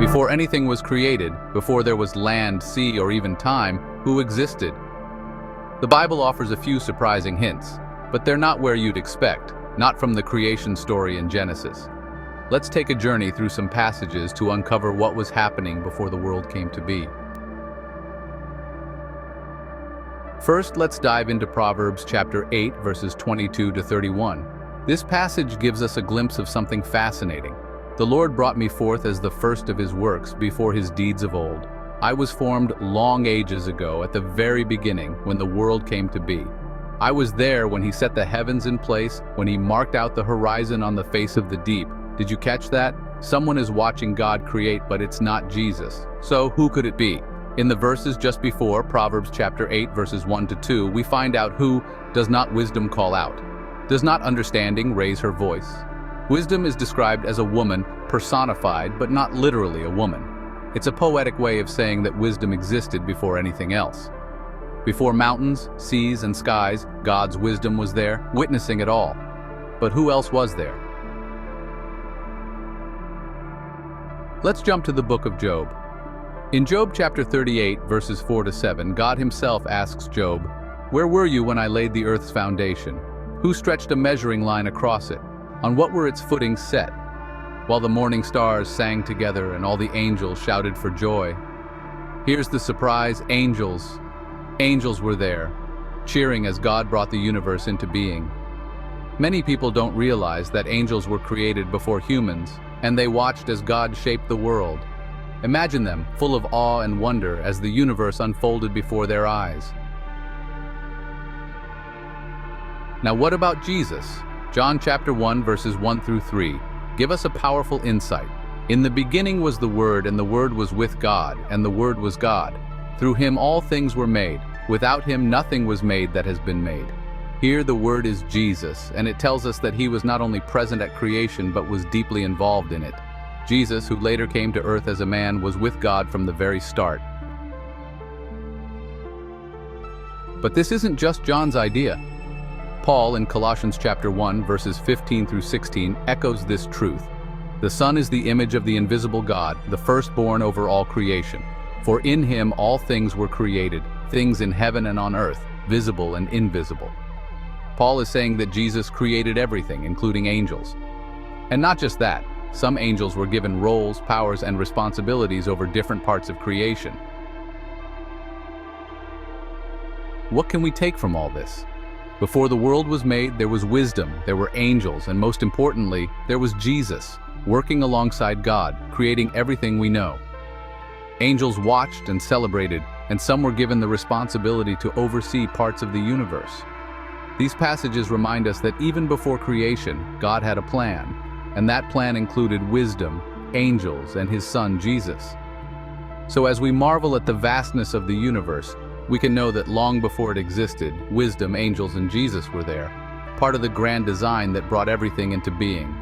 Before anything was created, before there was land, sea, or even time, who existed? The Bible offers a few surprising hints, but they're not where you'd expect, not from the creation story in Genesis. Let's take a journey through some passages to uncover what was happening before the world came to be. First, let's dive into Proverbs chapter 8, verses 22 to 31. This passage gives us a glimpse of something fascinating. The Lord brought me forth as the first of his works before his deeds of old. I was formed long ages ago at the very beginning when the world came to be. I was there when he set the heavens in place, when he marked out the horizon on the face of the deep. Did you catch that? Someone is watching God create, but it's not Jesus. So who could it be? In the verses just before, Proverbs chapter 8, verses 1 to 2, we find out who does not wisdom call out? Does not understanding raise her voice? Wisdom is described as a woman personified, but not literally a woman. It's a poetic way of saying that wisdom existed before anything else. Before mountains, seas, and skies, God's wisdom was there, witnessing it all. But who else was there? Let's jump to the book of Job. In Job chapter 38, verses 4 to 7, God himself asks Job, "Where were you when I laid the earth's foundation? Who stretched a measuring line across it? On what were its footings set? While the morning stars sang together and all the angels shouted for joy." Here's the surprise: angels. Angels were there, cheering as God brought the universe into being. Many people don't realize that angels were created before humans, and they watched as God shaped the world. Imagine them, full of awe and wonder as the universe unfolded before their eyes. Now what about Jesus? John chapter 1, verses 1 through 3, give us a powerful insight. "In the beginning was the Word, and the Word was with God, and the Word was God. Through him all things were made. Without him nothing was made that has been made." Here the Word is Jesus, and it tells us that he was not only present at creation but was deeply involved in it. Jesus, who later came to earth as a man, was with God from the very start. But this isn't just John's idea. Paul, in Colossians chapter 1, verses 15 through 16, echoes this truth. "The Son is the image of the invisible God, the firstborn over all creation. For in him all things were created, things in heaven and on earth, visible and invisible." Paul is saying that Jesus created everything, including angels. And not just that, some angels were given roles, powers, and responsibilities over different parts of creation. What can we take from all this? Before the world was made, there was wisdom, there were angels, and most importantly, there was Jesus, working alongside God, creating everything we know. Angels watched and celebrated, and some were given the responsibility to oversee parts of the universe. These passages remind us that even before creation, God had a plan, and that plan included wisdom, angels, and his Son, Jesus. So as we marvel at the vastness of the universe, we can know that long before it existed, wisdom, angels, and Jesus were there, part of the grand design that brought everything into being.